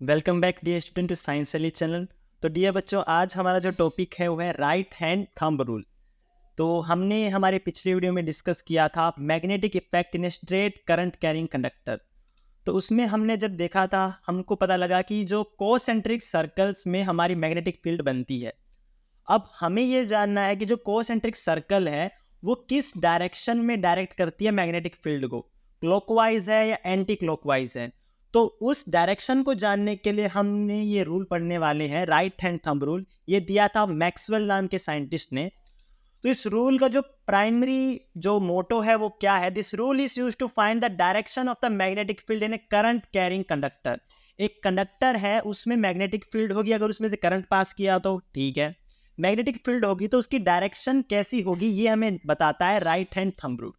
Welcome back dear student to science Ali channel. तो dear बच्चों, आज हमारा जो टॉपिक है वो है राइट हैंड थंब रूल। तो हमने हमारे पिछले वीडियो में डिस्कस किया था magnetic effect in straight current carrying conductor. तो उसमें हमने जब देखा था हमको पता लगा कि जो कोसेंट्रिक सर्कल्स में हमारी मैग्नेटिक फील्ड बनती है। अब हमें ये जानना है कि जो कोसेंट्रिक सर्कल है वो किस डायरेक्शन में डायरेक्ट करती है मैग्नेटिक फील्ड को, क्लॉकवाइज है या एंटी क्लॉकवाइज है। तो उस डायरेक्शन को जानने के लिए हमने ये रूल पढ़ने वाले हैं, राइट हैंड थंब रूल। ये दिया था मैक्सवेल नाम के साइंटिस्ट ने। तो इस रूल का जो प्राइमरी जो मोटो है वो क्या है? This rule is used to find the direction of the magnetic field in a current carrying conductor. एक कंडक्टर है, उसमें मैग्नेटिक फील्ड होगी, अगर उसमें से करंट पास किया तो ठीक है। मैग्नेटिक फील्ड होगी तो उसकी डायरेक्शन कैसी होगी ये हमें बताता है राइट हैंड थंब रूल।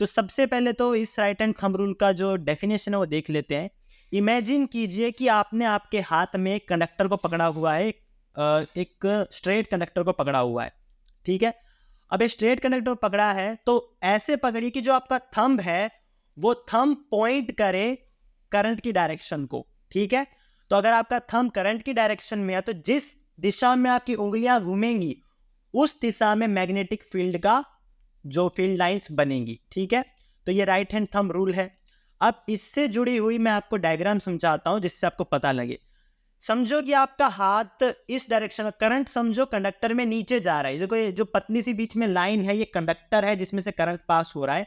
तो सबसे पहले तो इस राइट हैंड थंब रूल का जो डेफिनेशन है वो देख लेते हैं। इमेजिन कीजिए कि आपने आपके हाथ में एक कंडक्टर को पकड़ा हुआ है, एक स्ट्रेट कंडक्टर को पकड़ा हुआ है, ठीक है। अब ये स्ट्रेट कंडक्टर पकड़ा है तो ऐसे पकड़िए कि जो आपका थंब है वो थंब पॉइंट करे करंट की डायरेक्शन को, ठीक है। तो अगर आपका थंब करंट की डायरेक्शन में है तो जिस दिशा में आपकी उंगलियां घूमेंगी उस दिशा में मैग्नेटिक फील्ड का जो फील्ड लाइंस बनेंगी, ठीक है। तो ये राइट हैंड थंब रूल है। अब इससे जुड़ी हुई मैं आपको डायग्राम समझाता हूं जिससे आपको पता लगे। समझो कि आपका हाथ इस डायरेक्शन में, करंट समझो कंडक्टर में नीचे जा रहा है। देखो ये जो पतली सी बीच में लाइन है ये कंडक्टर है जिसमें से करंट पास हो रहा है।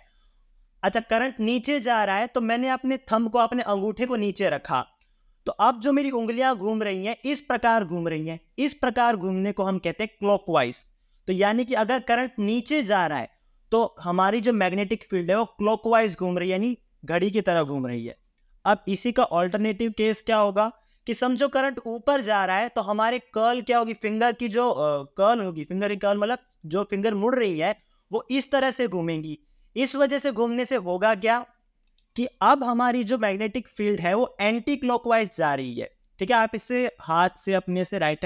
अच्छा, करंट नीचे जा रहा है तो मैंने अपने थंब को, अपने अंगूठे को नीचे रखा। तो अब जो मेरी उंगलियां घूम रही हैं इस प्रकार घूम रही हैं, इस प्रकार घूमने को हम कहते हैं क्लॉकवाइज। तो यानी कि अगर करंट नीचे जा रहा है तो हमारी जो मैग्नेटिक फील्ड है वो क्लॉकवाइज घूम रही है, यानी घड़ी की तरह घूम रही है। अब इसी का ऑल्टरनेटिव केस क्या होगा कि समझो करंट ऊपर जा रहा है तो हमारे कर्ल क्या होगी, फिंगर की जो कर्ल होगी, फिंगर की कर्ल मतलब जो फिंगर मुड़ रही है वो इस तरह से घूमेंगी। इस वजह से घूमने से होगा क्या कि अब हमारी जो मैग्नेटिक फील्ड है वो एंटी क्लॉकवाइज जा रही है, ठीक है। आप इसे हाथ से अपने से राइट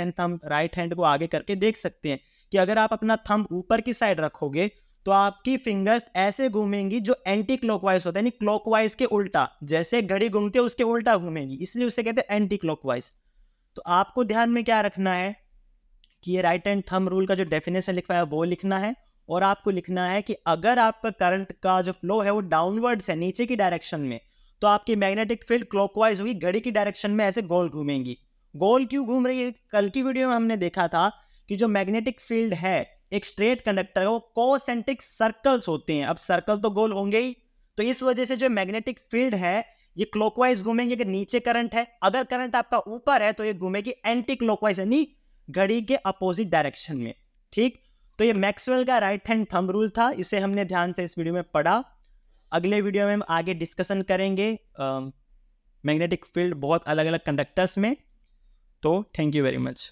हैंड को आगे करके देख सकते हैं कि अगर आप अपना थंब ऊपर की साइड रखोगे तो आपकी फिंगर्स ऐसे घूमेंगी जो एंटी क्लॉकवाइज होता है, यानी क्लॉकवाइज के उल्टा, जैसे घड़ी घूमती है उसके उल्टा घूमेंगी, इसलिए उसे कहते हैं एंटी क्लॉकवाइज। तो आपको ध्यान में क्या रखना है कि ये राइट हैंड थंब रूल का जो डेफिनेशन लिखा है वो लिखना है। और आपको लिखना है कि अगर आपका करंट का जो फ्लो है वो डाउनवर्ड्स है, नीचे की डायरेक्शन में, तो आपकी मैग्नेटिक फील्ड क्लॉकवाइज होगी, घड़ी की डायरेक्शन में ऐसे गोल घूमेंगी। गोल क्यों घूम रही है? कल की वीडियो में हमने देखा था कि जो मैग्नेटिक फील्ड है एक स्ट्रेट कंडक्टर है वो कोसेंट्रिक सर्कल्स होते हैं। अब सर्कल तो गोल होंगे ही, तो इस वजह से जो मैग्नेटिक फील्ड है ये क्लॉकवाइज घूमेंगे। अगर नीचे करंट है, अगर करंट आपका ऊपर है तो ये घूमेगी एंटी क्लॉकवाइज, यानी घड़ी के अपोजिट डायरेक्शन में, ठीक। तो ये मैक्सवेल का राइट हैंड थंब रूल था, इसे हमने ध्यान से इस वीडियो में पढ़ा। अगले वीडियो में हम आगे डिस्कशन करेंगे मैग्नेटिक फील्ड बहुत अलग अलग कंडक्टर्स में। तो थैंक यू वेरी मच।